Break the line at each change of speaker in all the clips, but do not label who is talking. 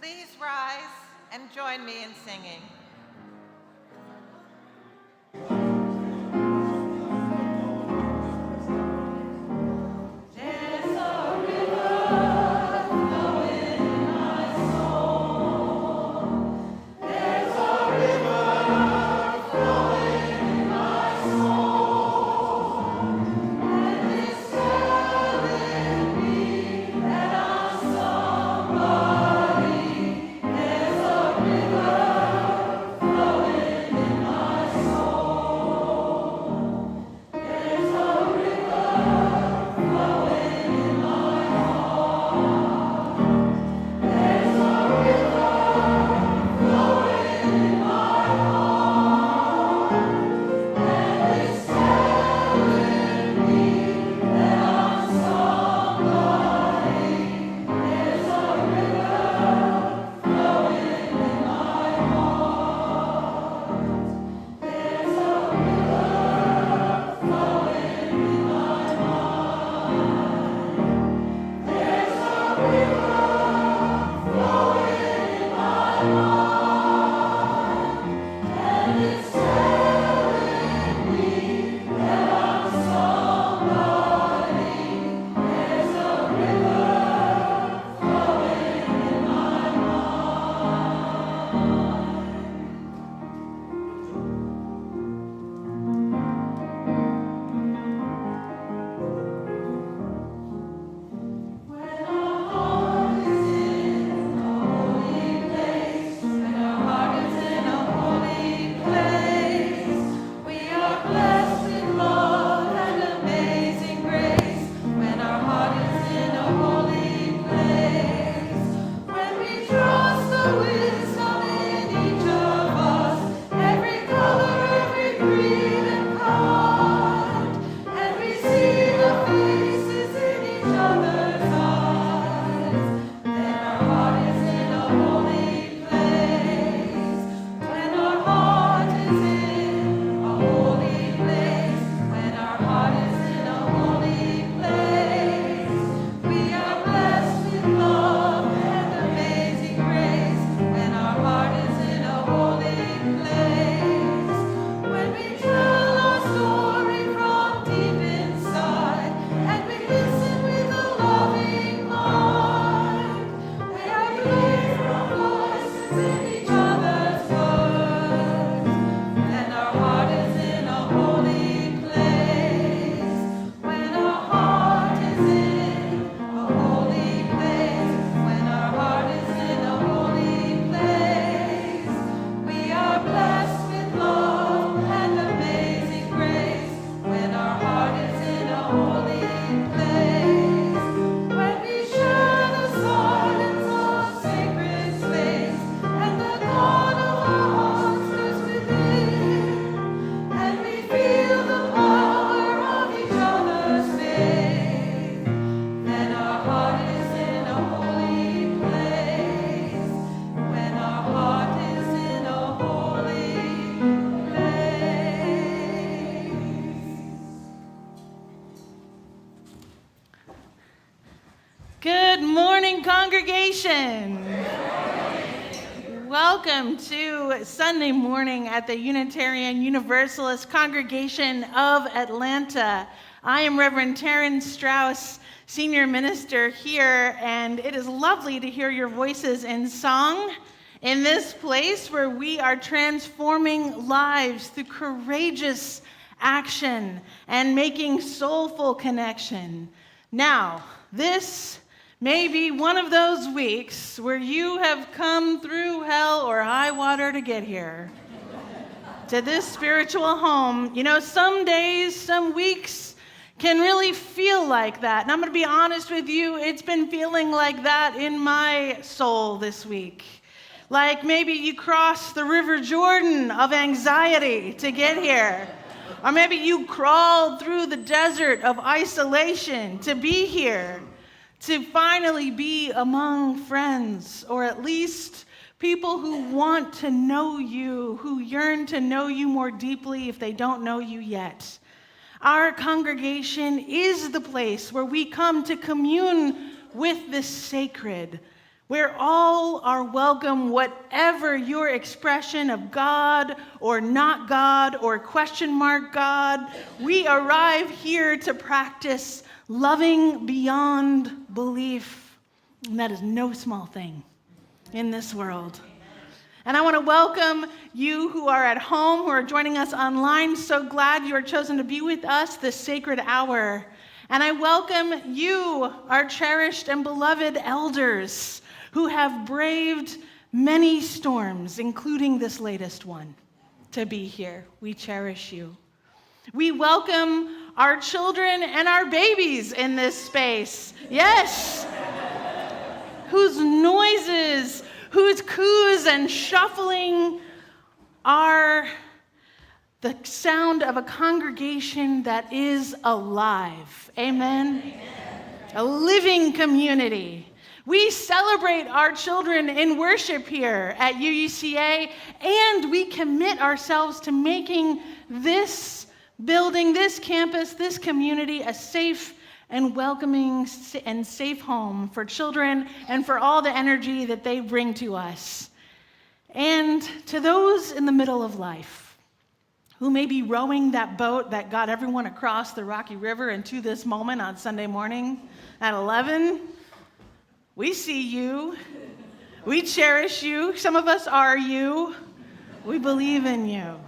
Please rise and join me in singing.
Good morning, congregation. Welcome to Sunday morning at the Unitarian Universalist Congregation of Atlanta. I am Reverend Taryn Strauss, Senior Minister here, and it is lovely to hear your voices in song in this place where we are transforming lives through courageous action and making soulful connection. Now, this may be one of those weeks where you have come through hell or high water to get here, to this spiritual home. You know, some days, some weeks can really feel like that. And I'm going to be honest with you, it's been feeling like that in my soul this week. Like maybe you crossed the River Jordan of anxiety to get here. Or maybe you crawled through the desert of isolation to be here, to finally be among friends, or at least people who want to know you, who yearn to know you more deeply if they don't know you yet. Our congregation is the place where we come to commune with the sacred, where all are welcome, whatever your expression of God or not God or question mark God. We arrive here to practice loving beyond belief. And that is no small thing in this world. And I want to welcome you who are at home, who are joining us online. So glad you are chosen to be with us this sacred hour. And I welcome you, our cherished and beloved elders, who have braved many storms, including this latest one, to be here. We cherish you. We welcome our children and our babies in this space. Yes! Whose noises, whose coos and shuffling are the sound of a congregation that is alive. Amen? Amen. A living community. We celebrate our children in worship here at UUCA, and we commit ourselves to making this building, this campus, this community a safe and welcoming and safe home for children and for all the energy that they bring to us. And to those in the middle of life who may be rowing that boat that got everyone across the Rocky River into this moment on Sunday morning at 11, we see you. We cherish you. Some of us are you. We believe in you.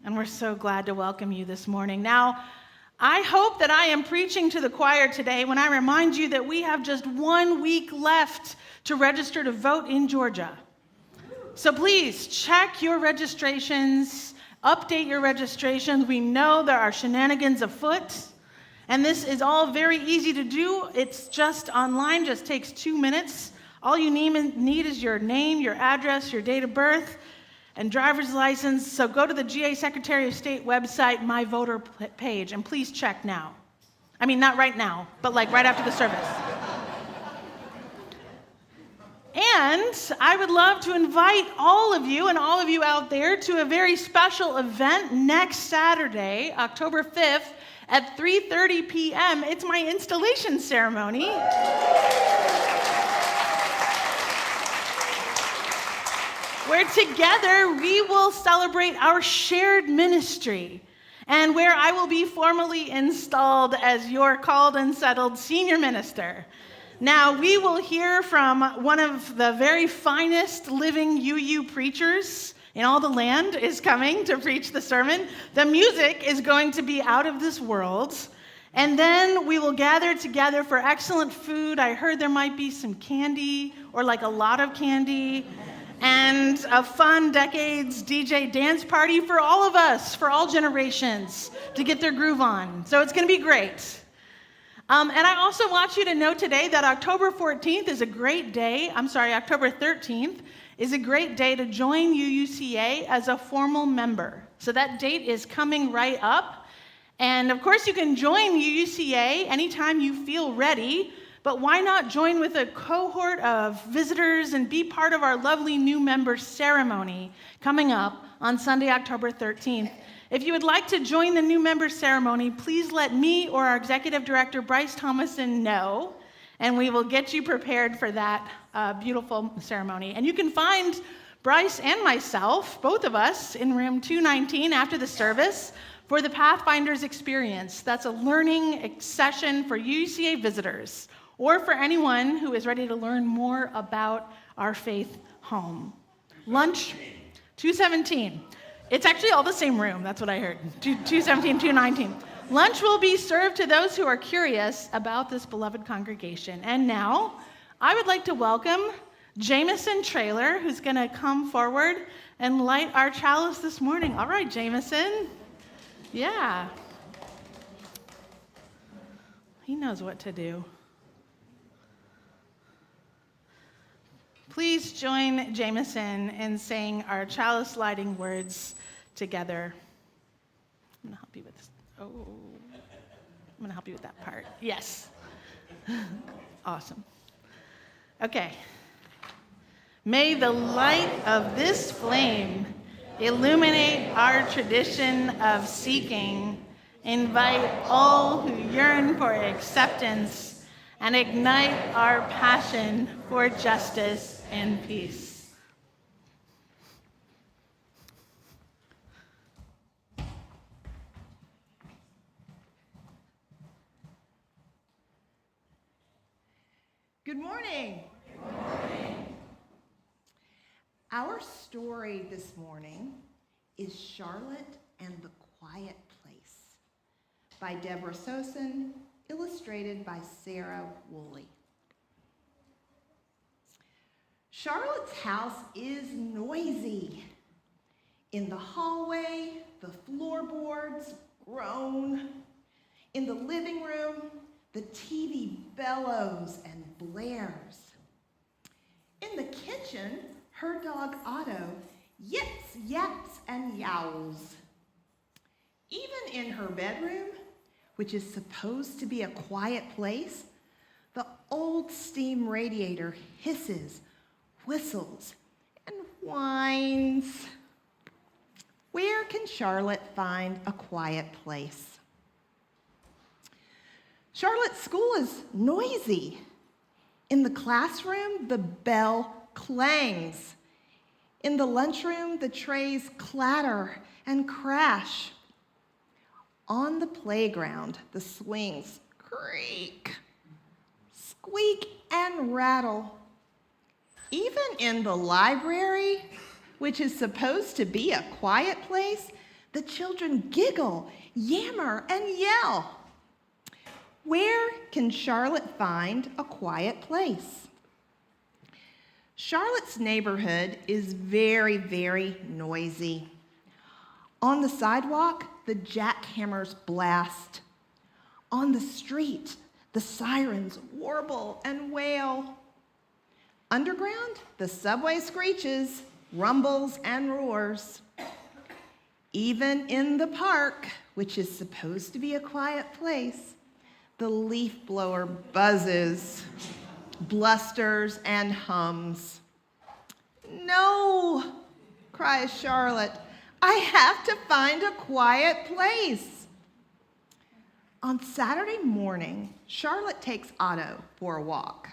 And we're so glad to welcome you this morning. Now, I hope that I am preaching to the choir today when I remind you that we have just 1 week left to register to vote in Georgia. So please check your registrations, update your registrations. We know there are shenanigans afoot. And this is all very easy to do. It's just online, just takes 2 minutes. All you need is your name, your address, your date of birth, and driver's license. So go to the GA Secretary of State website, My Voter page, and please check now. I mean, not right now, but like right after the service. And I would love to invite all of you and all of you out there to a very special event next Saturday, October 5th, at 3:30 p.m., it's my installation ceremony. Where together we will celebrate our shared ministry and where I will be formally installed as your called and settled senior minister. Now, we will hear from one of the very finest living UU preachers in all the land is coming to preach the sermon. The music is going to be out of this world. And then we will gather together for excellent food. I heard there might be some candy, or like a lot of candy, and a fun decades DJ dance party for all of us, for all generations, to get their groove on. So it's going to be great. And I also want you to know today that October 13th is a great day. October 13th is a great day to join UUCA as a formal member. So that date is coming right up. And of course, you can join UUCA anytime you feel ready, but why not join with a cohort of visitors and be part of our lovely new member ceremony coming up on Sunday, October 13th. If you would like to join the new member ceremony, please let me or our executive director, Bryce Thomason, know, and we will get you prepared for that beautiful ceremony. And you can find Bryce and myself, both of us, in room 219 after the service for the Pathfinders Experience. That's a learning session for UCA visitors or for anyone who is ready to learn more about our faith home. Lunch, 217. It's actually all the same room. That's what I heard. 217, 219. Lunch will be served to those who are curious about this beloved congregation. And now, I would like to welcome Jameson Traylor, who's going to come forward and light our chalice this morning. All right, Jameson. Yeah. He knows what to do. Please join Jameson in saying our chalice lighting words together. I'm going to help you with this. I'm going to help you with that part. Yes. Awesome. Okay. May the light of this flame illuminate our tradition of seeking, invite all who yearn for acceptance, and ignite our passion for justice and peace.
Good morning. Good morning. Our story this morning is Charlotte and the Quiet Place by Deborah Sosin, illustrated by Sarah Woolley. Charlotte's house is noisy. In the hallway, the floorboards groan. In the living room, the TV bellows and blares. In the kitchen, her dog Otto yips, yaps, and yowls. Even in her bedroom, which is supposed to be a quiet place, the old steam radiator hisses, whistles, and whines. Where can Charlotte find a quiet place? Charlotte's school is noisy. In the classroom, the bell clangs. In the lunchroom, the trays clatter and crash. On the playground, the swings creak, squeak, and rattle. Even in the library, which is supposed to be a quiet place, the children giggle, yammer, and yell. Where can Charlotte find a quiet place? Charlotte's neighborhood is very, very noisy. On the sidewalk, the jackhammers blast. On the street, the sirens warble and wail. Underground, the subway screeches, rumbles, and roars. Even in the park, which is supposed to be a quiet place, the leaf blower buzzes, blusters, and hums. "No," cries Charlotte, "I have to find a quiet place." On Saturday morning, Charlotte takes Otto for a walk.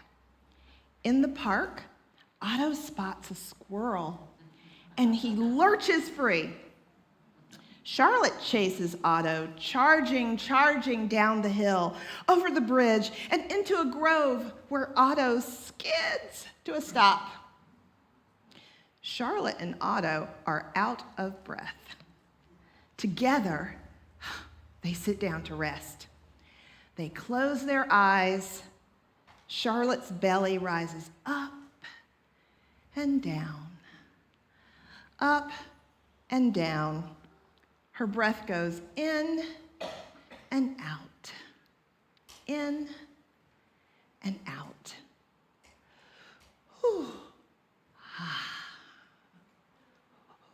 In the park, Otto spots a squirrel, and he lurches free. Charlotte chases Otto, charging down the hill, over the bridge, and into a grove where Otto skids to a stop. Charlotte and Otto are out of breath. Together, they sit down to rest. They close their eyes. Charlotte's belly rises up and down, up and down. Her breath goes in and out, in and out. Whew. Ah.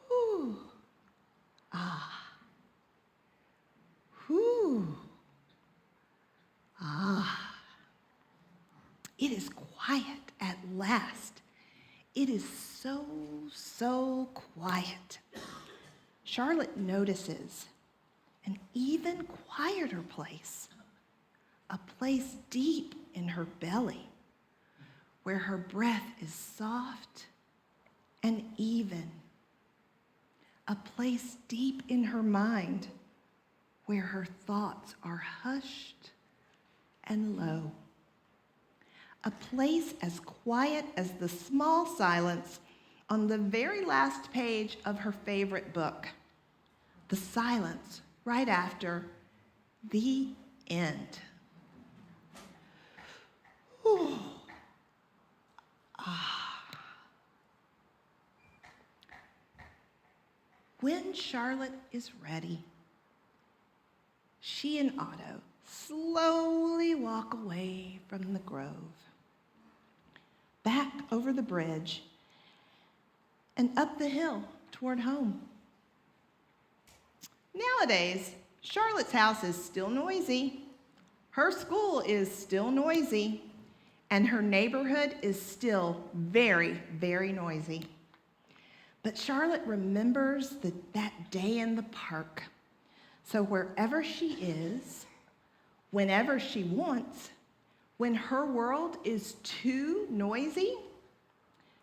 Whew. Ah. Whew. Ah. It is quiet at last. It is so quiet. Charlotte notices an even quieter place, a place deep in her belly, where her breath is soft and even, a place deep in her mind, where her thoughts are hushed and low, a place as quiet as the small silence on the very last page of her favorite book, the silence right after the end. Whew. Ah. When Charlotte is ready, she and Otto slowly walk away from the grove, back over the bridge, and up the hill toward home. Nowadays, Charlotte's house is still noisy, her school is still noisy, and her neighborhood is still very, very noisy. But Charlotte remembers that day in the park. So wherever she is, whenever she wants, When her world is too noisy,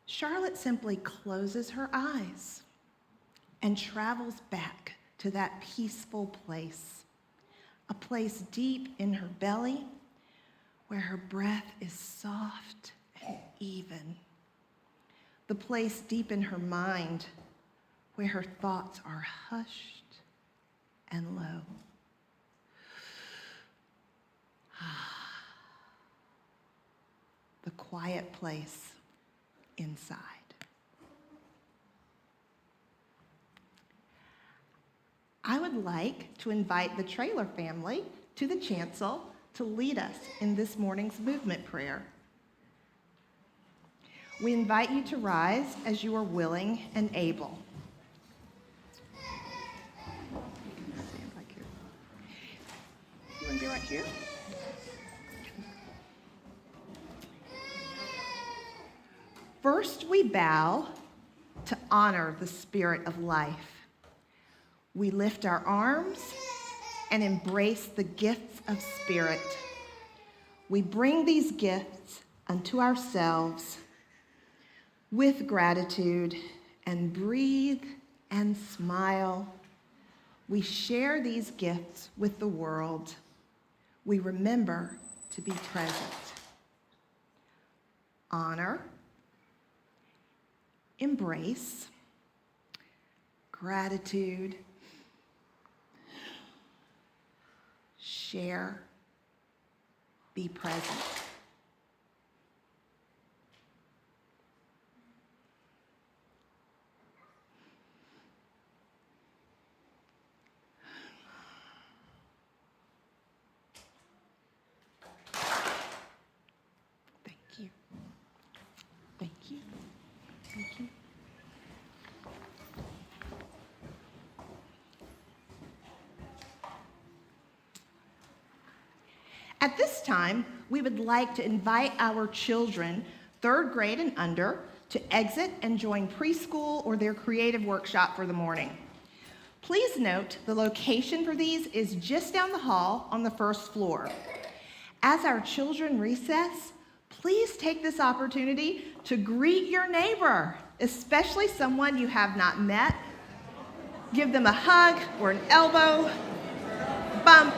Charlotte simply closes her eyes and travels back to that peaceful place, a place deep in her belly where her breath is soft and even, the place deep in her mind where her thoughts are hushed and low. The quiet place inside. I would like to invite the Trailer family to the chancel to lead us in this morning's movement prayer. We invite you to rise as you are willing and able. Stand back here. You want to be right here? First, we bow to honor the spirit of life. We lift our arms and embrace the gifts of spirit. We bring these gifts unto ourselves with gratitude and breathe and smile. We share these gifts with the world. We remember to be present. Honor, embrace, gratitude, share, be present. Thank you. Thank you. Thank you. At this time, we would like to invite our children, 3rd grade and under, to exit and join preschool or their creative workshop for the morning. Please note the location for these is just down the hall on the 1st floor. As our children recess, please take this opportunity to greet your neighbor, especially someone you have not met. Give them a hug or an elbow, bump.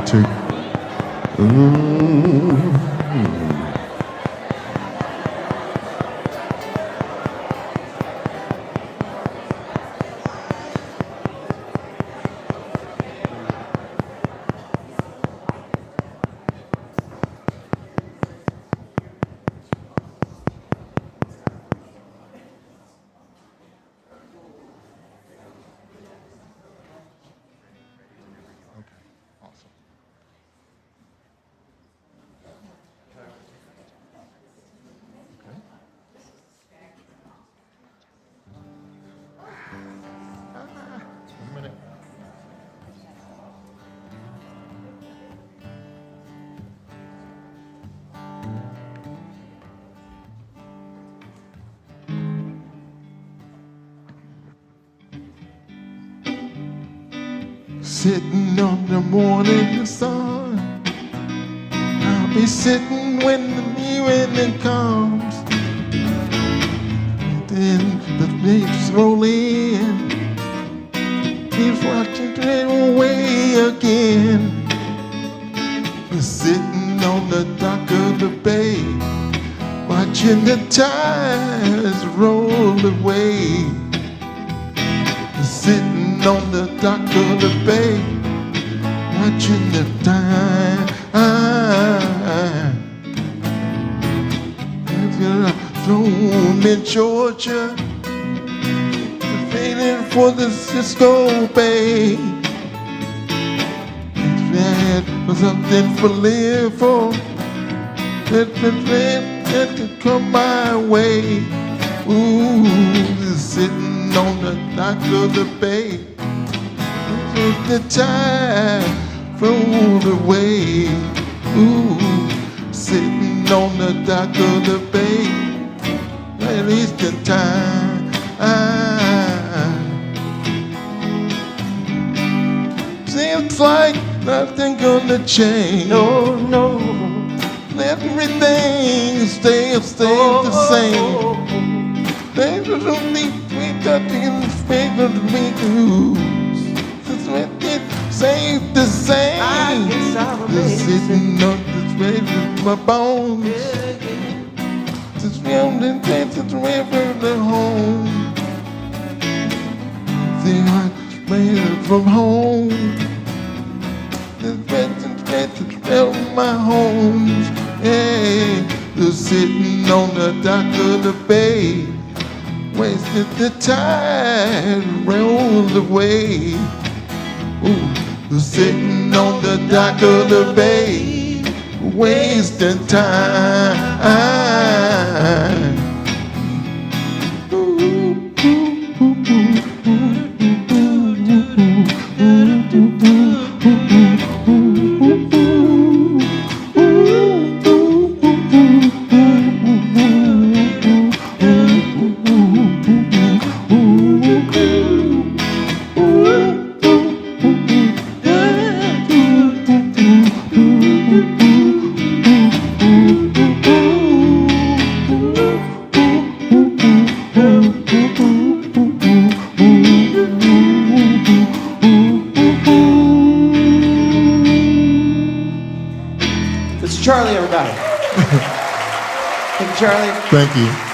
Two. sitting on the morning sun. I'll be sitting when the evening comes. And then the leaves roll in. He's watching it away again. He's sitting on the dock of the bay, watching the tides roll away. He's sitting on the dock of the bay, watching the tide. Home in Georgia, waiting for the Cisco Bay. It's bad for something to live for. Let it come my way. Ooh, sitting on the dock of the bay, let the tide roll away. Ooh, sitting on the dock of the bay, at least the time. Seems like nothing gonna change.
No, no.
Everything stays the same. Things don't need nothing in the space of me to it stays the same.
I guess I'm
Just sitting on this way with my bones. Just feeling dances river to home. See, I made from home. This bed to smell my homes. Hey, just sitting on the dock of the bay, wasted the tide rolled away. Ooh, just sitting on the dock of the bay, wasting time.
It's Charlie, everybody. Thank you, Charlie.
Thank you.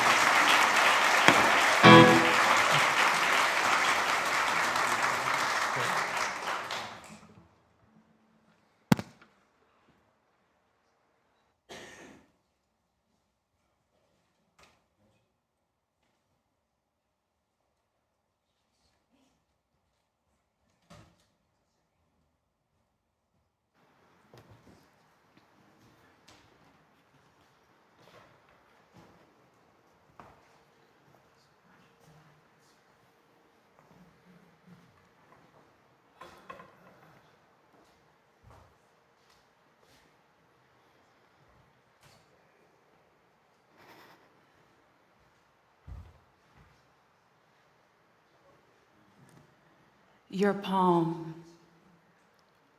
Your palm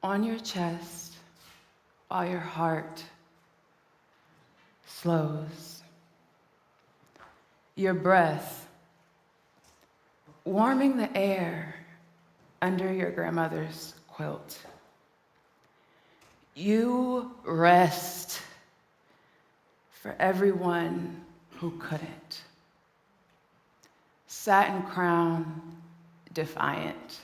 on your chest while your heart slows. Your breath warming the air under your grandmother's quilt. You rest for everyone who couldn't. Satin crown, defiant.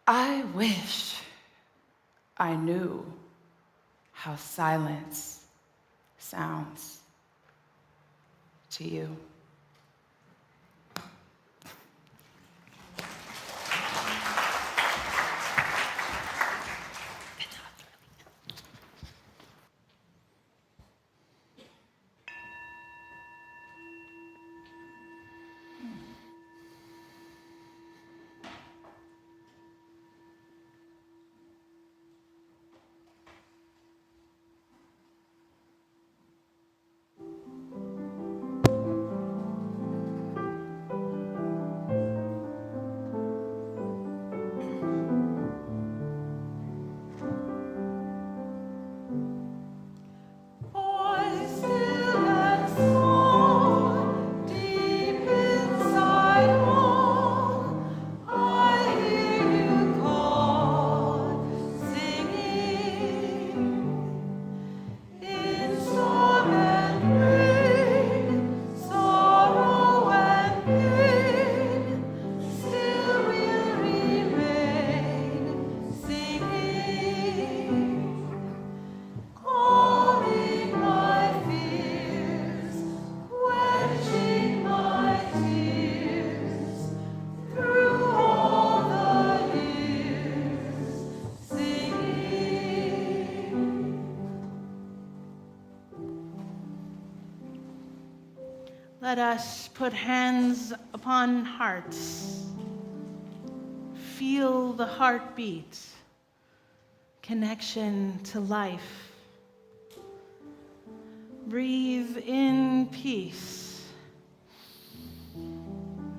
I wish I knew how silence sounds to you.
let us put hands upon hearts. Feel the heartbeat, connection to life. Breathe in peace.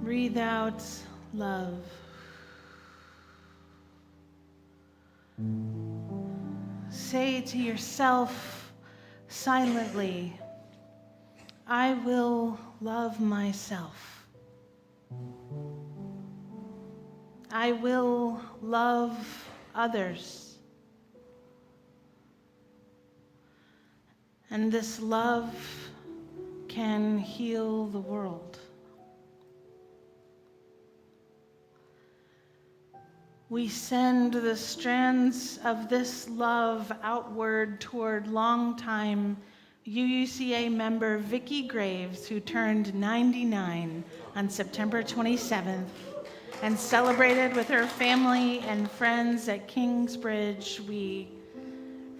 Breathe out love. Say to yourself silently, I will love myself. I will love others. And this love can heal the world. We send the strands of this love outward toward longtime UUCA member Vicki Graves, who turned 99 on September 27th and celebrated with her family and friends at Kingsbridge. We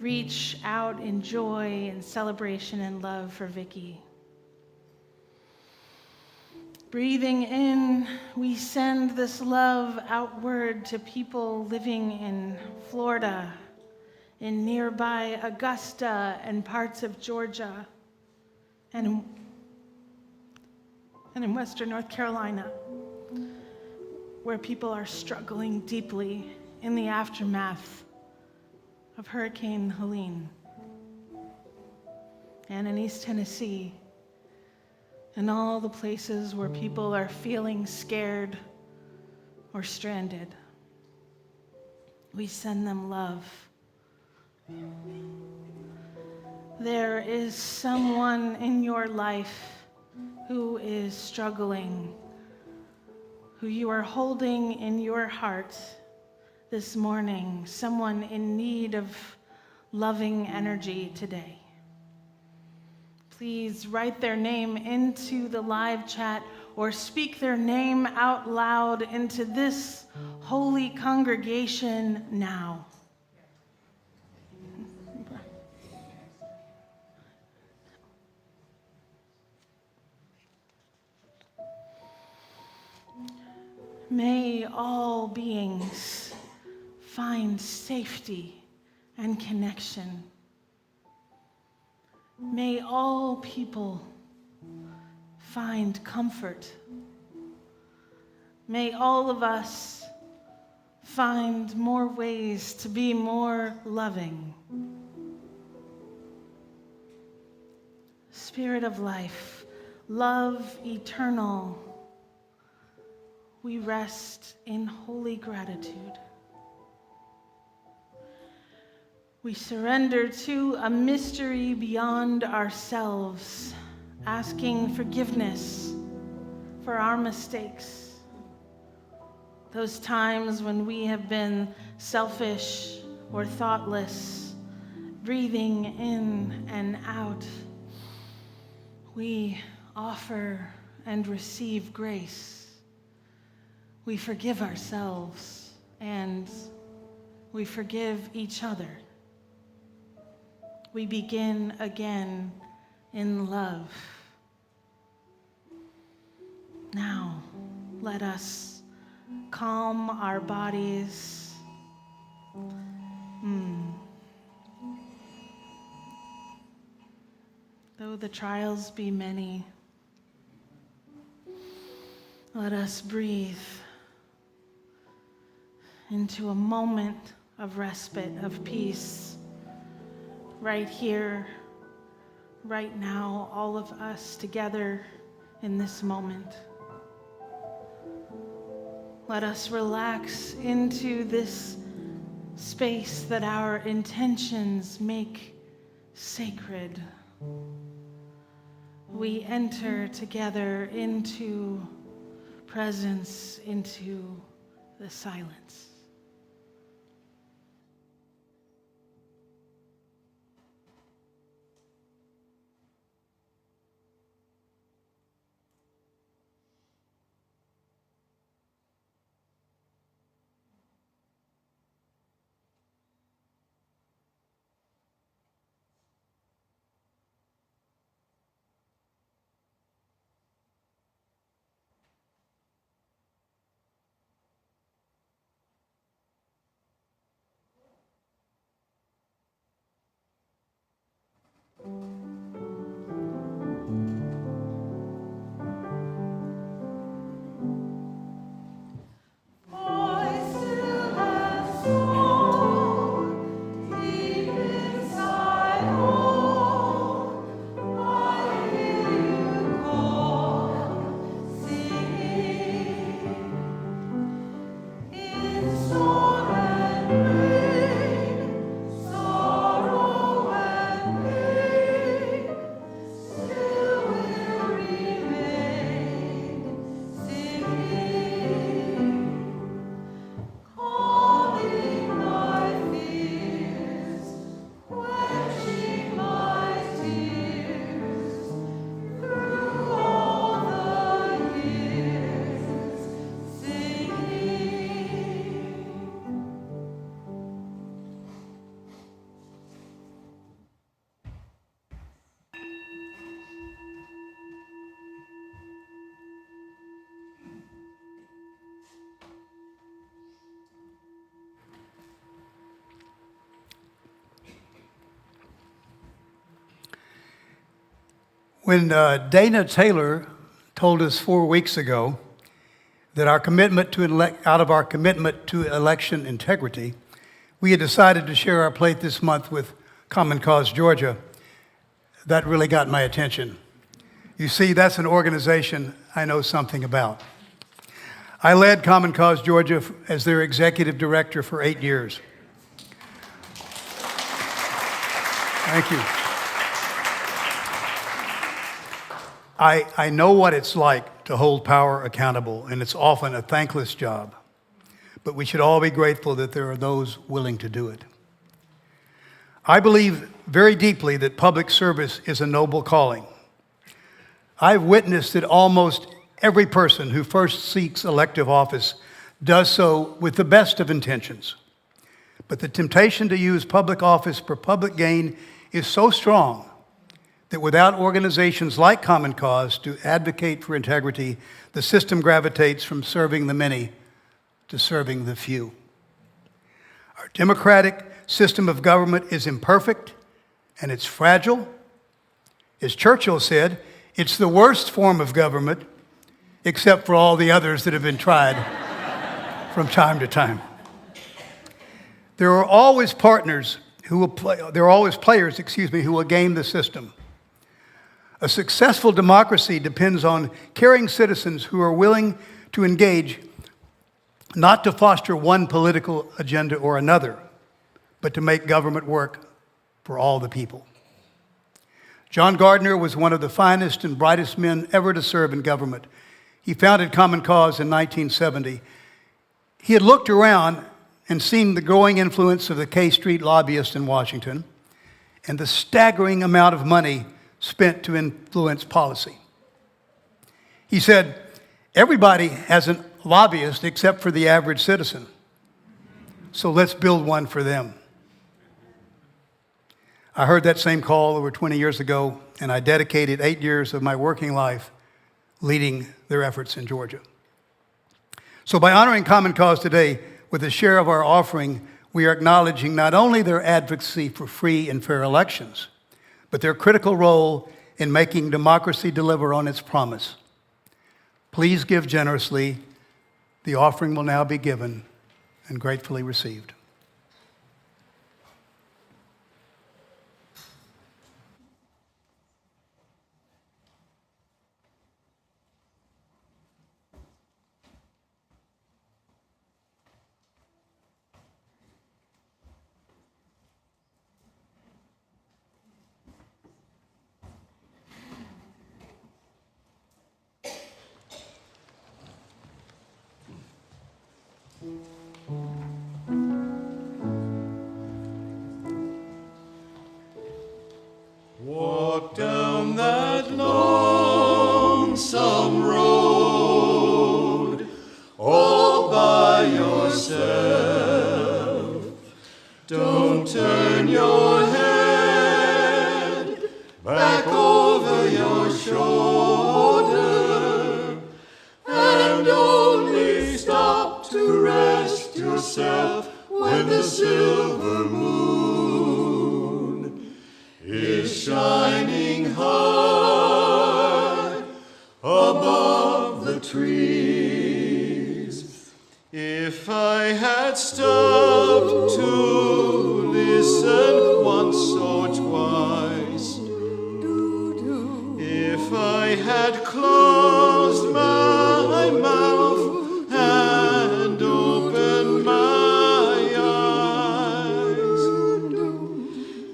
reach out in joy and celebration and love for Vicki. Breathing in, we send this love outward to people living in Florida, in nearby Augusta and parts of Georgia, and in Western North Carolina, where people are struggling deeply in the aftermath of Hurricane Helene, and in East Tennessee, and all the places where people are feeling scared or stranded. We send them love. There is someone in your life who is struggling, who you are holding in your heart this morning, someone in need of loving energy today. Please write their name into the live chat or speak their name out loud into this holy congregation now. May all beings find safety and connection. May all people find comfort. May all of us find more ways to be more loving. Spirit of life, love eternal, we rest in holy gratitude. We surrender to a mystery beyond ourselves, asking forgiveness for our mistakes, those times when we have been selfish or thoughtless, breathing in and out. We offer and receive grace. We forgive ourselves and we forgive each other. We begin again in love. Now, let us calm our bodies. Though the trials be many, let us breathe into a moment of respite, of peace. Right here, right now, all of us together in this moment. Let us relax into this space that our intentions make sacred. We enter together into presence, into the silence.
When Dana Taylor told us 4 weeks ago that out of our commitment to election integrity, we had decided to share our plate this month with Common Cause Georgia, that really got my attention. You see, that's an organization I know something about. I led Common Cause Georgia as their executive director for 8 years. Thank you. I know what it's like to hold power accountable, and it's often a thankless job. But we should all be grateful that there are those willing to do it. I believe very deeply that public service is a noble calling. I've witnessed that almost every person who first seeks elective office does so with the best of intentions. But the temptation to use public office for public gain is so strong that without organizations like Common Cause to advocate for integrity, the system gravitates from serving the many to serving the few. Our democratic system of government is imperfect and it's fragile. As Churchill said, it's the worst form of government, except for all the others that have been tried from time to time. There are always players who will game the system. A successful democracy depends on caring citizens who are willing to engage, not to foster one political agenda or another, but to make government work for all the people. John Gardner was one of the finest and brightest men ever to serve in government. He founded Common Cause in 1970. He had looked around and seen the growing influence of the K Street lobbyists in Washington and the staggering amount of money spent to influence policy. He said, everybody has a lobbyist except for the average citizen. So let's build one for them. I heard that same call over 20 years ago, and I dedicated 8 years of my working life leading their efforts in Georgia. So by honoring Common Cause today with a share of our offering, we are acknowledging not only their advocacy for free and fair elections, but their critical role in making democracy deliver on its promise. Please give generously. The offering will now be given and gratefully received.
Walk down that lonesome road all by yourself. Don't turn your head back over your shoulder, and only stop to rest yourself when the silver moon is shining I had stopped to listen once or twice, if I had closed my mouth and opened my eyes,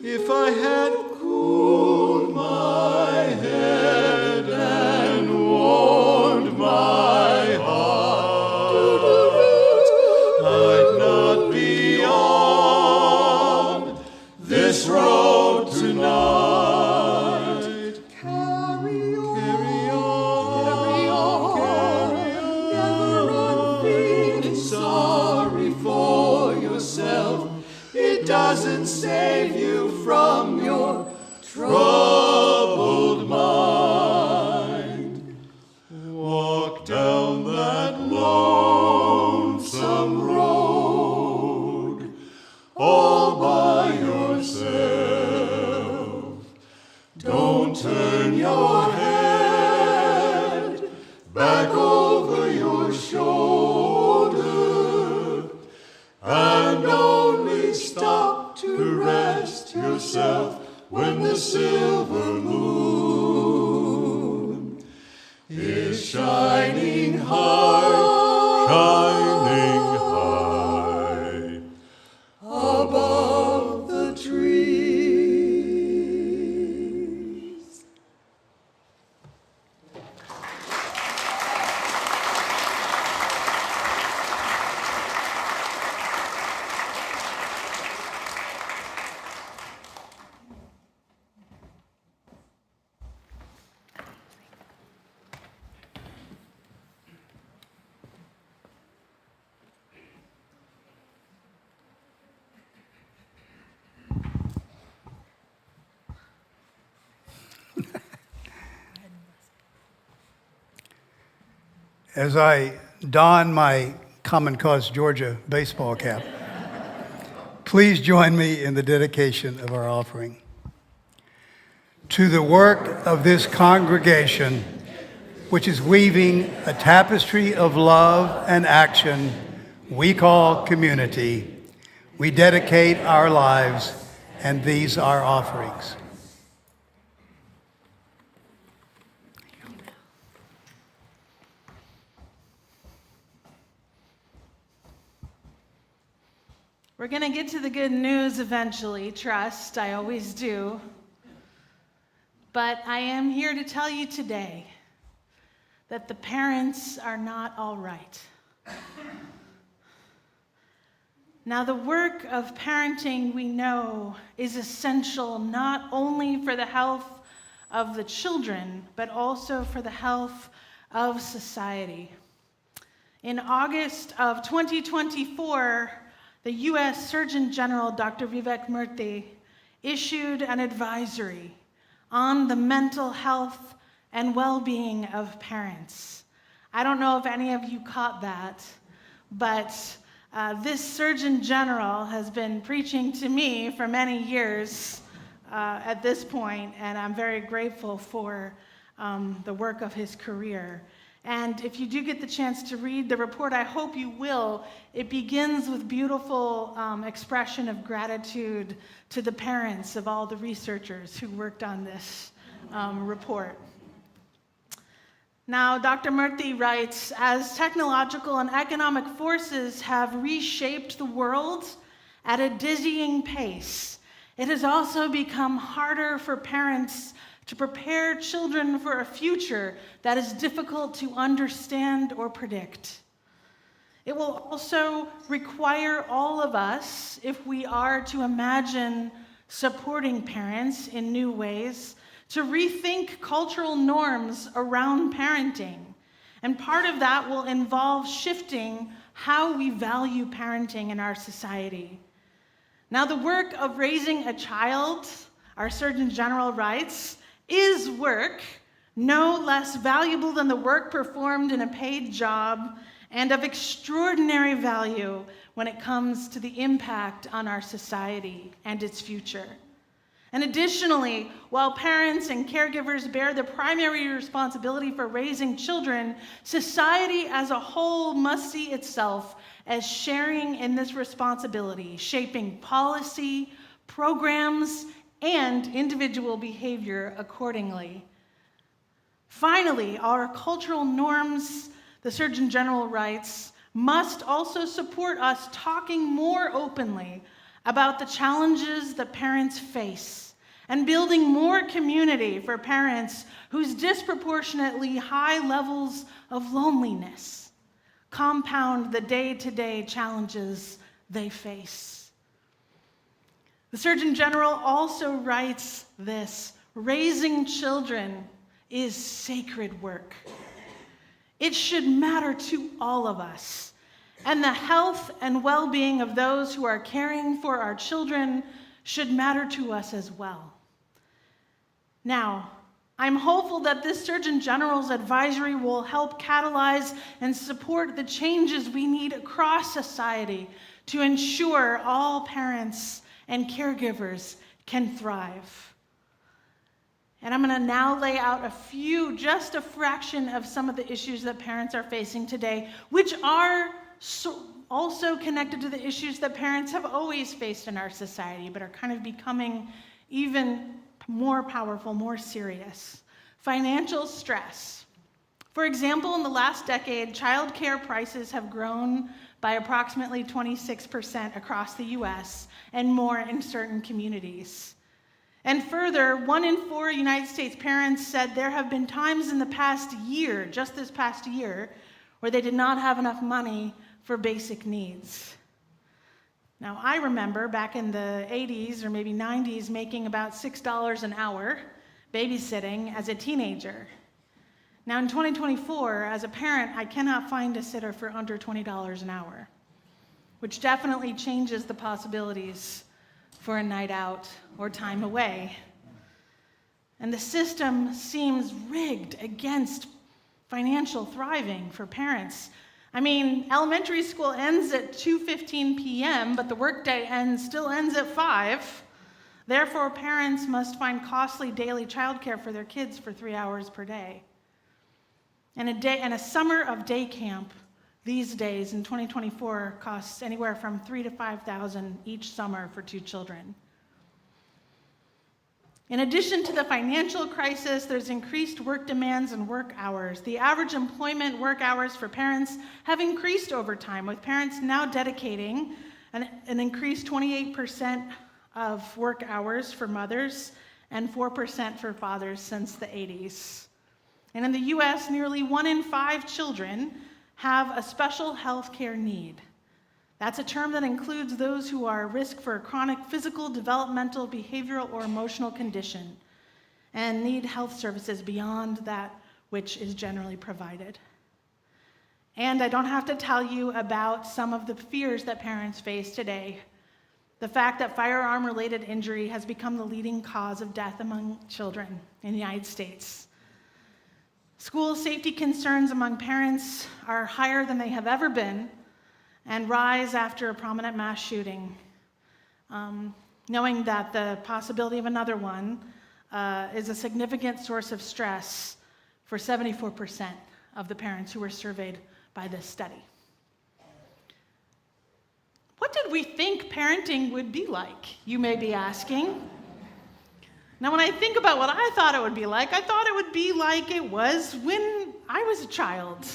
if I had cooled my head and warmed my heart, I'd not be on this road tonight. Carry on, carry on, never run feeling sorry for yourself. It doesn't save you from your troubled mind. Walk down that lonesome road all by yourself. Don't turn your head back over your shoulder, and only stop to rest yourself when the silver moon is shining high above the trees.
As I don my Common Cause Georgia baseball cap, please join me in the dedication of our offering. To the work of this congregation, which is weaving a tapestry of love and action we call community, we dedicate our lives, and these are offerings.
We're going to get to the good news eventually, trust, I always do. But I am here to tell you today that the parents are not all right. Now, the work of parenting, we know, is essential not only for the health of the children, but also for the health of society. In August of 2024, the U.S. Surgeon General, Dr. Vivek Murthy, issued an advisory on the mental health and well-being of parents. I don't know if any of you caught that, but this Surgeon General has been preaching to me for many years at this point, and I'm very grateful for the work of his career. And if you do get the chance to read the report, I hope you will. It begins with beautiful expression of gratitude to the parents of all the researchers who worked on this report. Now, Dr. Murthy writes, as technological and economic forces have reshaped the world at a dizzying pace, it has also become harder for parents to prepare children for a future that is difficult to understand or predict. It will also require all of us, if we are to imagine supporting parents in new ways, to rethink cultural norms around parenting. And part of that will involve shifting how we value parenting in our society. Now, the work of raising a child, our Surgeon General writes, is work no less valuable than the work performed in a paid job, and of extraordinary value when it comes to the impact on our society and its future. And additionally, while parents and caregivers bear the primary responsibility for raising children, society as a whole must see itself as sharing in this responsibility, shaping policy, programs, and individual behavior accordingly. Finally, our cultural norms, the Surgeon General writes, must also support us talking more openly about the challenges that parents face and building more community for parents whose disproportionately high levels of loneliness compound the day-to-day challenges they face. The Surgeon General also writes this: raising children is sacred work. It should matter to all of us, and the health and well-being of those who are caring for our children should matter to us as well. Now, I'm hopeful that this Surgeon General's advisory will help catalyze and support the changes we need across society to ensure all parents and caregivers can thrive. And I'm going to now lay out just a fraction of some of the issues that parents are facing today, which are also connected to the issues that parents have always faced in our society, but are kind of becoming even more powerful, more serious. Financial stress. For example, in the last decade, childcare prices have grown by approximately 26% across the US and more in certain communities. And further, 1 in 4 United States parents said there have been times in the past year, just this past year, where they did not have enough money for basic needs. Now, I remember back in the 80s or maybe 90s making about $6 an hour babysitting as a teenager. Now, in 2024, as a parent, I cannot find a sitter for under $20 an hour, which definitely changes the possibilities for a night out or time away. And the system seems rigged against financial thriving for parents. I mean, elementary school ends at 2:15 p.m., but the workday still ends at 5. Therefore, parents must find costly daily childcare for their kids for 3 hours per day. And a summer of day camp these days in 2024 costs anywhere from $3,000 to $5,000 each summer for 2 children. In addition to the financial crisis, there's increased work demands and work hours. The average employment work hours for parents have increased over time, with parents now dedicating an increased 28% of work hours for mothers and 4% for fathers since the 80s. And in the US, nearly 1 in 5 children have a special health care need. That's a term that includes those who are at risk for a chronic physical, developmental, behavioral, or emotional condition and need health services beyond that which is generally provided. And I don't have to tell you about some of the fears that parents face today. The fact that firearm-related injury has become the leading cause of death among children in the United States. School safety concerns among parents are higher than they have ever been, and rise after a prominent mass shooting, knowing that the possibility of another one is a significant source of stress for 74% of the parents who were surveyed by this study. What did we think parenting would be like, you may be asking? Now, when I think about what I thought it would be like, I thought it would be like it was when I was a child.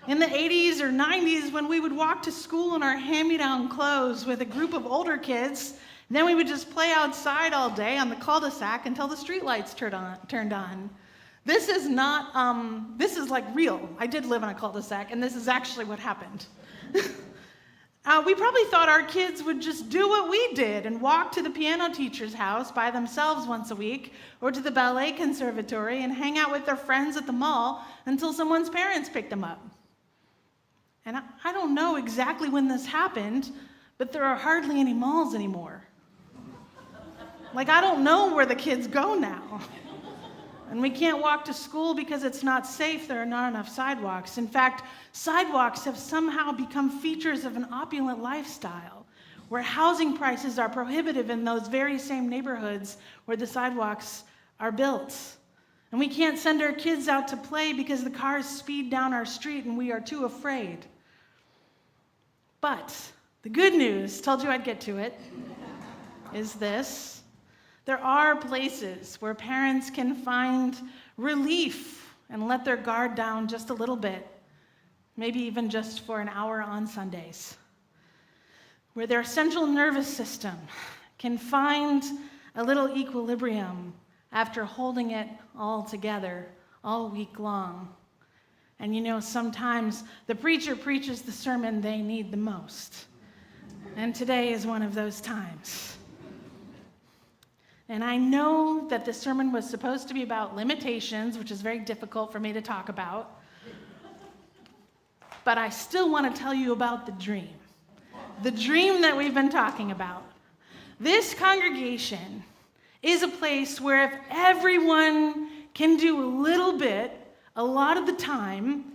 In the 80s or 90s, when we would walk to school in our hand-me-down clothes with a group of older kids, then we would just play outside all day on the cul-de-sac until the streetlights turned on. This is not, this is like real. I did live in a cul-de-sac, and this is actually what happened. We probably thought our kids would just do what we did and walk to the piano teacher's house by themselves once a week, or to the ballet conservatory and hang out with their friends at the mall until someone's parents picked them up. And I don't know exactly when this happened, but there are hardly any malls anymore. Like, I don't know where the kids go now. And we can't walk to school because it's not safe. There are not enough sidewalks. In fact, sidewalks have somehow become features of an opulent lifestyle, where housing prices are prohibitive in those very same neighborhoods where the sidewalks are built. And we can't send our kids out to play because the cars speed down our street and we are too afraid. But the good news, told you I'd get to it, is this. There are places where parents can find relief and let their guard down just a little bit, maybe even just for an hour on Sundays, where their central nervous system can find a little equilibrium after holding it all together all week long. And you know, sometimes the preacher preaches the sermon they need the most. And today is one of those times. And I know that the sermon was supposed to be about limitations, which is very difficult for me to talk about. But I still want to tell you about the dream that we've been talking about. This congregation is a place where if everyone can do a little bit, a lot of the time,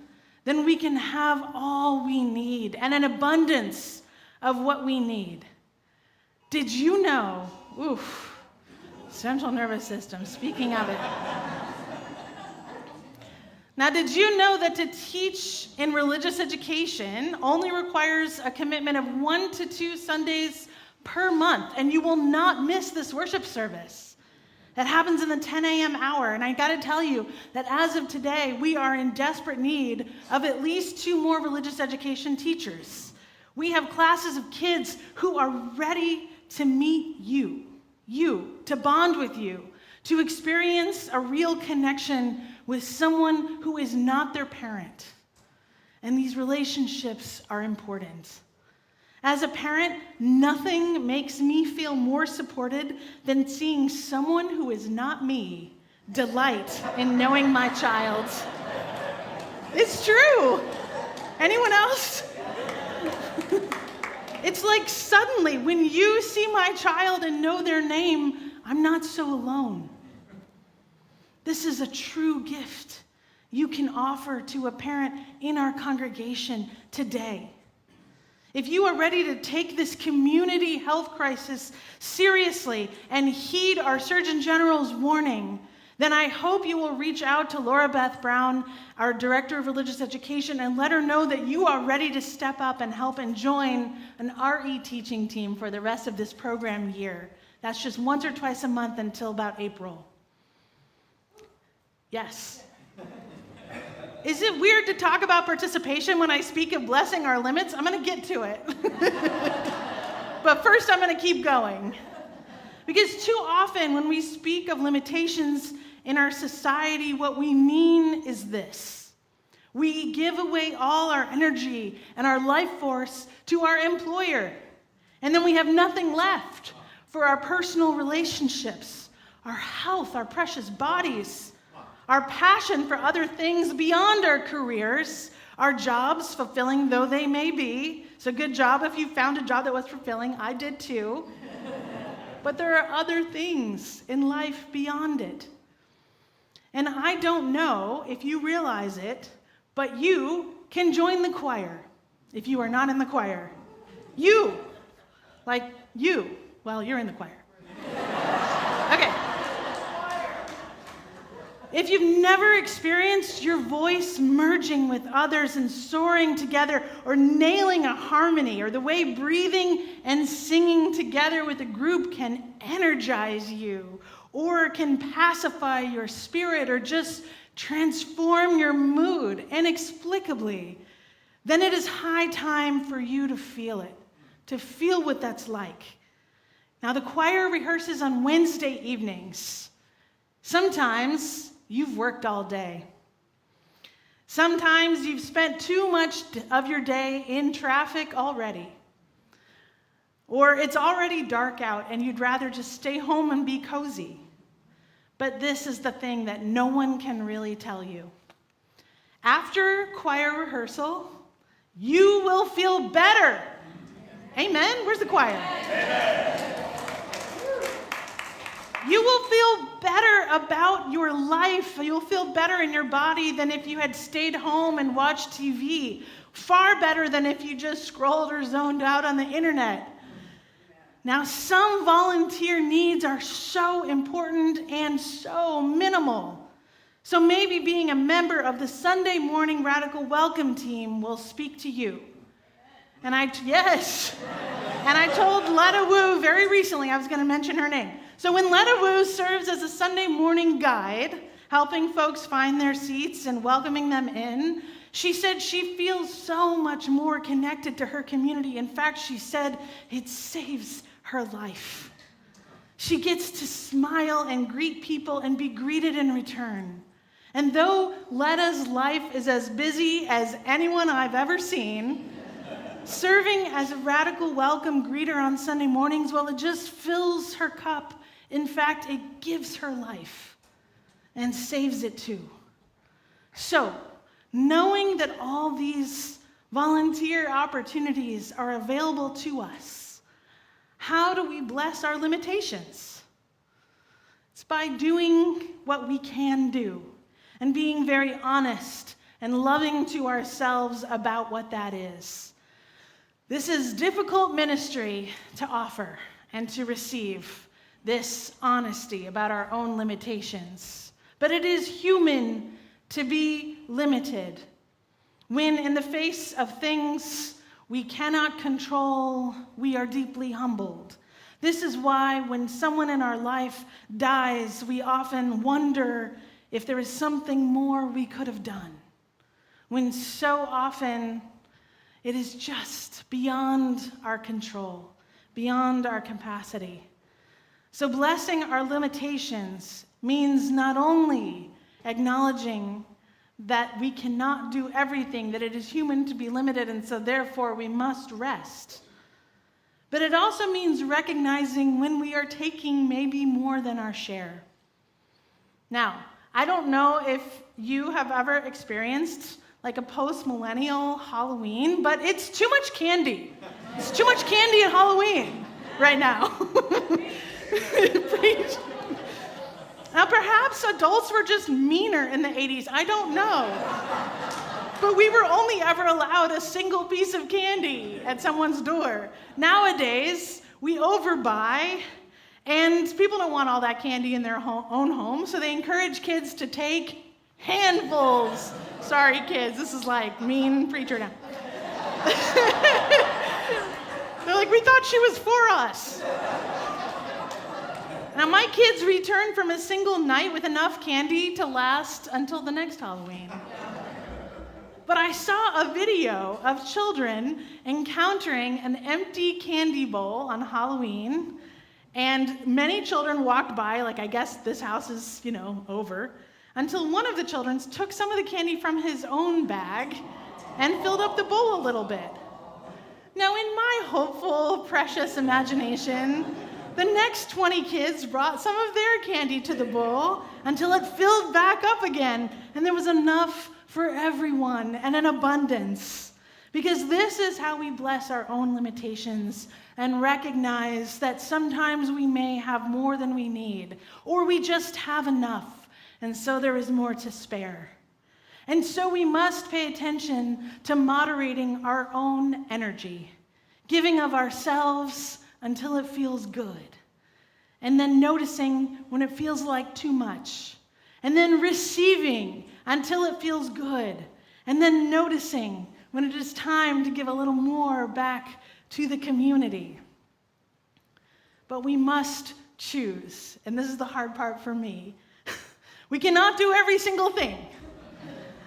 then we can have all we need and an abundance of what we need. Did you know, central nervous system, speaking of it. Now, did you know that to teach in religious education only requires a commitment of 1 to 2 Sundays per month, and you will not miss this worship service? That happens in the 10 a.m. hour, and I got to tell you that as of today, we are in desperate need of at least 2 more religious education teachers. We have classes of kids who are ready to meet you, to bond with you, to experience a real connection with someone who is not their parent. And these relationships are important. As a parent, nothing makes me feel more supported than seeing someone who is not me delight in knowing my child. It's true. Anyone else? It's like suddenly when you see my child and know their name, I'm not so alone. This is a true gift you can offer to a parent in our congregation today. If you are ready to take this community health crisis seriously and heed our Surgeon General's warning, then I hope you will reach out to Laura Beth Brown, our Director of Religious Education, and let her know that you are ready to step up and help and join an RE teaching team for the rest of this program year. That's just once or twice a month until about April. Yes. Is it weird to talk about participation when I speak of blessing our limits? I'm going to get to it. But first, I'm going to keep going. Because too often when we speak of limitations in our society, what we mean is this. We give away all our energy and our life force to our employer. And then we have nothing left for our personal relationships, our health, our precious bodies, our passion for other things beyond our careers, our jobs, fulfilling though they may be. So good job if you found a job that was fulfilling. I did too. But there are other things in life beyond it. And I don't know if you realize it, but you can join the choir if you are not in the choir. You, like you, well, you're in the choir. Okay. If you've never experienced your voice merging with others and soaring together, or nailing a harmony, or the way breathing and singing together with a group can energize you, or can pacify your spirit, or just transform your mood inexplicably, then it is high time for you to feel it, to feel what that's like. Now, the choir rehearses on Wednesday evenings. Sometimes you've worked all day. Sometimes you've spent too much of your day in traffic already. Or it's already dark out and you'd rather just stay home and be cozy. But this is the thing that no one can really tell you. After choir rehearsal, you will feel better. Amen? Where's the choir? Amen. You will feel better about your life. You'll feel better in your body than if you had stayed home and watched TV. Far better than if you just scrolled or zoned out on the internet. Now, some volunteer needs are so important and so minimal. So maybe being a member of the Sunday morning Radical Welcome team will speak to you. And I told Letta Wu very recently, I was going to mention her name. So when Letta Wu serves as a Sunday morning guide, helping folks find their seats and welcoming them in, she said she feels so much more connected to her community. In fact, she said it saves her life. She gets to smile and greet people and be greeted in return. And though Letta's life is as busy as anyone I've ever seen, serving as a Radical Welcome greeter on Sunday mornings, well, it just fills her cup. In fact, it gives her life and saves it too. So, knowing that all these volunteer opportunities are available to us, how do we bless our limitations? It's by doing what we can do and being very honest and loving to ourselves about what that is. This is difficult ministry to offer and to receive, this honesty about our own limitations. But it is human to be limited when, in the face of things we cannot control, we are deeply humbled. This is why when someone in our life dies, we often wonder if there is something more we could have done, when so often it is just beyond our control, beyond our capacity. So blessing our limitations means not only acknowledging that we cannot do everything, that it is human to be limited, and so therefore we must rest. But it also means recognizing when we are taking maybe more than our share. Now, I don't know if you have ever experienced like a post-millennial Halloween, but it's too much candy. It's too much candy at Halloween right now. Preach. Now, perhaps adults were just meaner in the 80s. I don't know. But we were only ever allowed a single piece of candy at someone's door. Nowadays, we overbuy, and people don't want all that candy in their own home, so they encourage kids to take handfuls. Sorry, kids, this is like mean preacher now. They're like, we thought she was for us. Now, my kids returned from a single night with enough candy to last until the next Halloween. But I saw a video of children encountering an empty candy bowl on Halloween, and many children walked by, like, I guess this house is, over, until one of the children took some of the candy from his own bag and filled up the bowl a little bit. Now, in my hopeful, precious imagination, the next 20 kids brought some of their candy to the bowl until it filled back up again, and there was enough for everyone and an abundance. Because this is how we bless our own limitations and recognize that sometimes we may have more than we need, or we just have enough, and so there is more to spare. And so we must pay attention to moderating our own energy, giving of ourselves until it feels good, and then noticing when it feels like too much, and then receiving until it feels good, and then noticing when it is time to give a little more back to the community. But we must choose, and this is the hard part for me. We cannot do every single thing,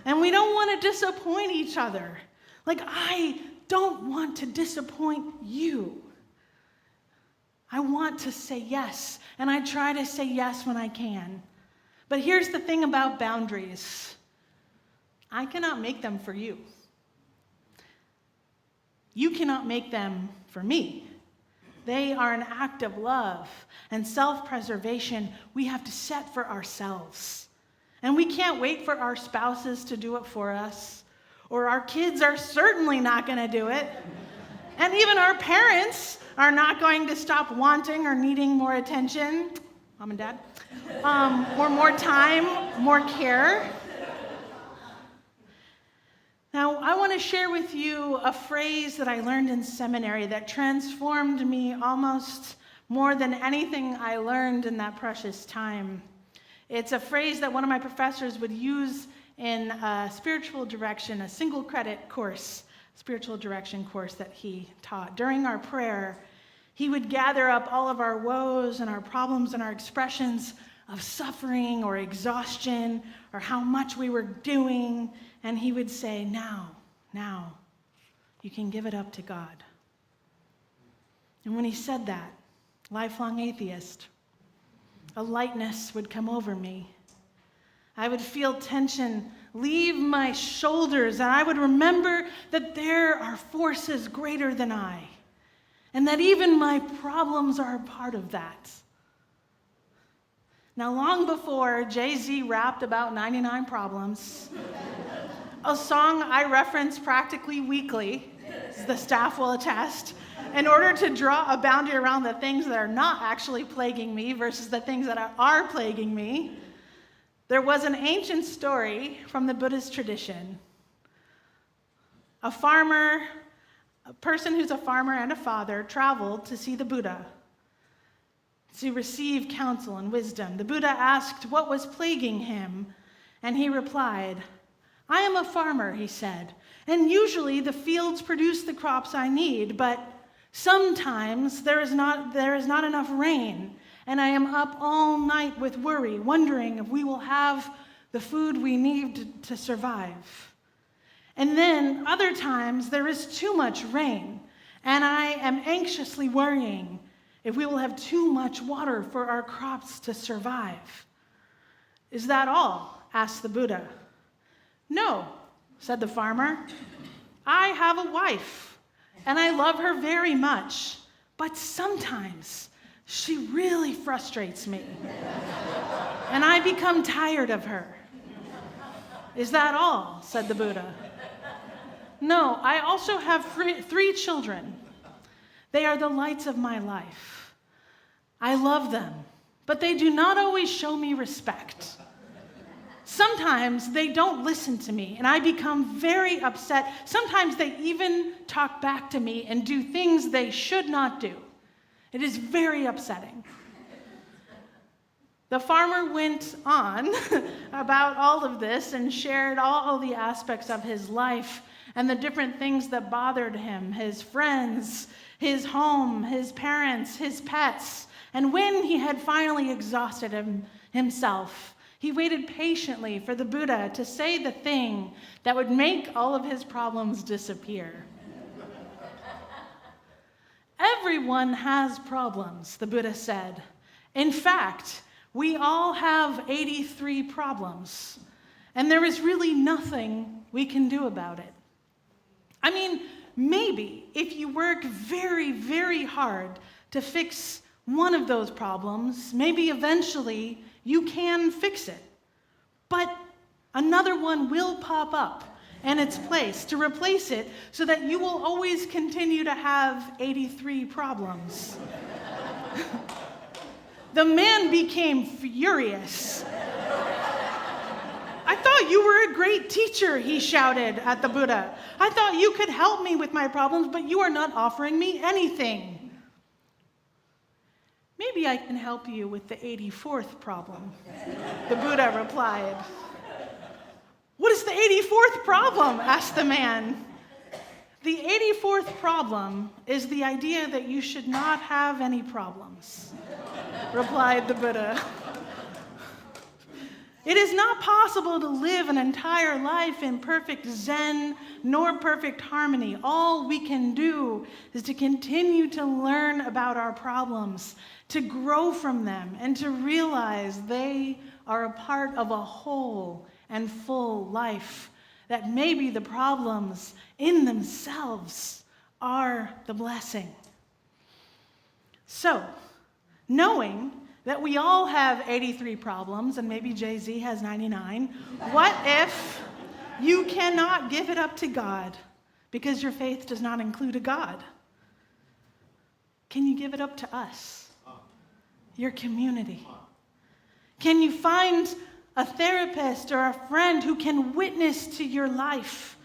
and we don't want to disappoint each other. Like, I don't want to disappoint you. I want to say yes, and I try to say yes when I can. But here's the thing about boundaries. I cannot make them for you. You cannot make them for me. They are an act of love and self-preservation we have to set for ourselves. And we can't wait for our spouses to do it for us, or our kids are certainly not going to do it. And even our parents are not going to stop wanting or needing more attention, mom and dad, or more time, more care. Now, I want to share with you a phrase that I learned in seminary that transformed me almost more than anything I learned in that precious time. It's a phrase that one of my professors would use in a spiritual direction, a single credit course, spiritual direction course that he taught. During our prayer, he would gather up all of our woes and our problems and our expressions of suffering or exhaustion or how much we were doing, and he would say, now, you can give it up to God. And when he said that, lifelong atheist, a lightness would come over me. I would feel tension leave my shoulders, and I would remember that there are forces greater than I, and that even my problems are a part of that. Now, long before Jay-Z rapped about 99 problems, a song I reference practically weekly, as the staff will attest, in order to draw a boundary around the things that are not actually plaguing me versus the things that are plaguing me, there was an ancient story from the Buddhist tradition. A person who's a farmer and a father traveled to see the Buddha to receive counsel and wisdom. The Buddha asked what was plaguing him, and he replied, "I am a farmer," he said, "and usually the fields produce the crops I need, but sometimes there is not enough rain, and I am up all night with worry, wondering if we will have the food we need to survive. And then other times there is too much rain, and I am anxiously worrying if we will have too much water for our crops to survive." "Is that all?" asked the Buddha. "No," said the farmer. "I have a wife, and I love her very much, but sometimes she really frustrates me, and I become tired of her." "Is that all?" said the Buddha. "No, I also have 3 children. They are the lights of my life. I love them, but they do not always show me respect. Sometimes they don't listen to me, and I become very upset. Sometimes they even talk back to me and do things they should not do. It is very upsetting." The farmer went on about all of this and shared all the aspects of his life and the different things that bothered him, his friends, his home, his parents, his pets. And when he had finally exhausted himself, he waited patiently for the Buddha to say the thing that would make all of his problems disappear. "Everyone has problems," the Buddha said. "In fact, we all have 83 problems, and there is really nothing we can do about it. I mean, maybe if you work very, very hard to fix one of those problems, maybe eventually you can fix it. But another one will pop up in its place to replace it so that you will always continue to have 83 problems." The man became furious. "I thought you were a great teacher," he shouted at the Buddha. "I thought you could help me with my problems, but you are not offering me anything." "Maybe I can help you with the 84th problem," the Buddha replied. "What is the 84th problem?" asked the man. "The 84th problem is the idea that you should not have any problems," replied the Buddha. "It is not possible to live an entire life in perfect Zen nor perfect harmony. All we can do is to continue to learn about our problems, to grow from them, and to realize they are a part of a whole and full life, that maybe the problems in themselves are the blessing." So, knowing that we all have 83 problems, and maybe Jay-Z has 99, what if you cannot give it up to God because your faith does not include a God? Can you give it up to us, your community? Can you find a therapist or a friend who can witness to your life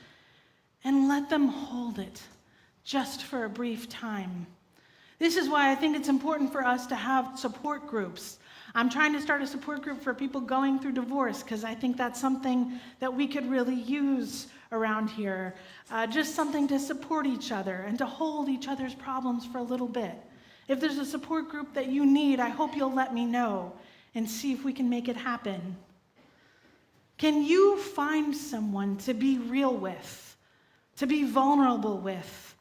and let them hold it just for a brief time. This is why I think it's important for us to have support groups. I'm trying to start a support group for people going through divorce because I think that's something that we could really use around here. Just something to support each other and to hold each other's problems for a little bit. If there's a support group that you need, I hope you'll let me know and see if we can make it happen. Can you find someone to be real with, to be vulnerable with?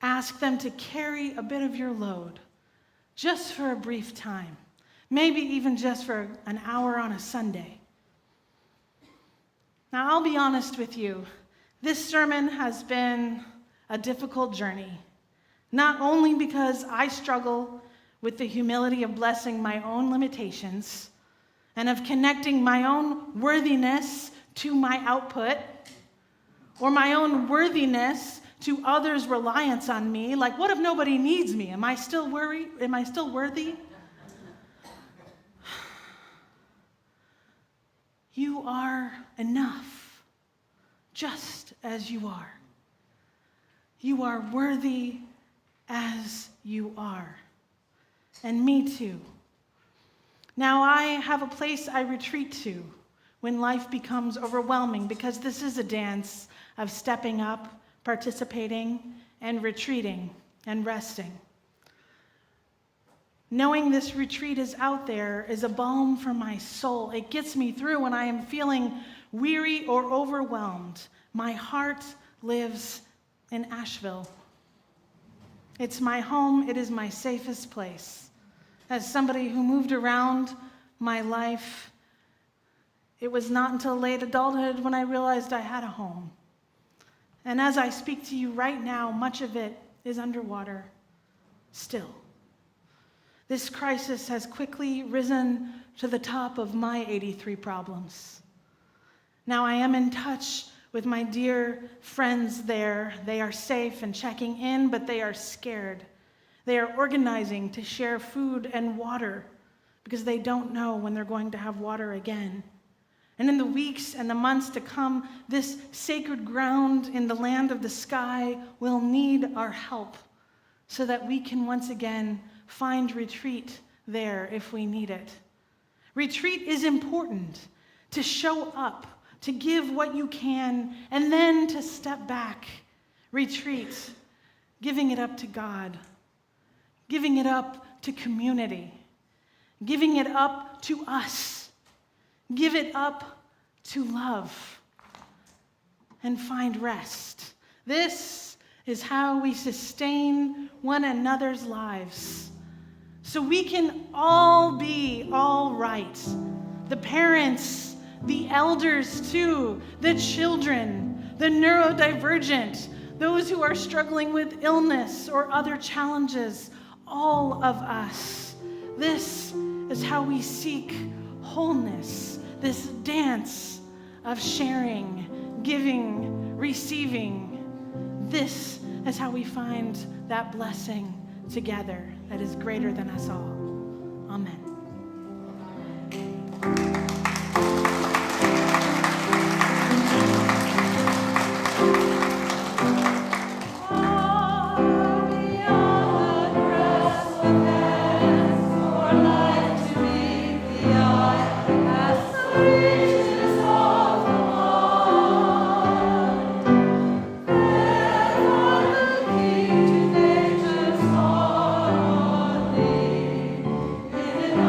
Ask them to carry a bit of your load just for a brief time, maybe even just for an hour on a Sunday. Now, I'll be honest with you. This sermon has been a difficult journey, not only because I struggle with the humility of blessing my own limitations and of connecting my own worthiness to my output, or my own worthiness to others' reliance on me. Like, what if nobody needs me? Am I still worthy? Am I still worthy? You are enough, just as you are. You are worthy as you are. And me too. Now I have a place I retreat to when life becomes overwhelming, because this is a dance of stepping up, participating, and retreating, and resting. Knowing this retreat is out there is a balm for my soul. It gets me through when I am feeling weary or overwhelmed. My heart lives in Asheville. It's my home. It is my safest place. As somebody who moved around my life, it was not until late adulthood when I realized I had a home. And as I speak to you right now, much of it is underwater still. This crisis has quickly risen to the top of my 83 problems. Now I am in touch with my dear friends there. They are safe and checking in, but they are scared. They are organizing to share food and water because they don't know when they're going to have water again. And in the weeks and the months to come, this sacred ground in the land of the sky will need our help so that we can once again find retreat there if we need it. Retreat is important, to show up, to give what you can, and then to step back. Retreat, giving it up to God, giving it up to community, giving it up to us. Give it up to love and find rest. This is how we sustain one another's lives, so we can all be all right. The parents, the elders too, the children, the neurodivergent, those who are struggling with illness or other challenges, all of us. This is how we seek wholeness, this dance of sharing, giving, receiving. This is how we find that blessing together that is greater than us all. Amen.
In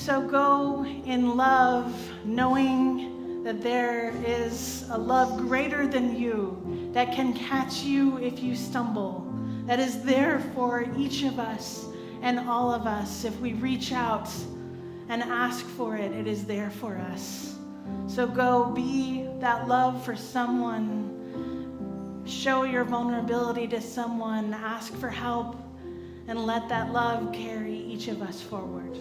So go in love, knowing that there is a love greater than you that can catch you if you stumble, that is there for each of us and all of us. If we reach out and ask for it, it is there for us. So go be that love for someone. Show your vulnerability to someone. Ask for help and let that love carry each of us forward.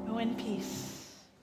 Go in peace.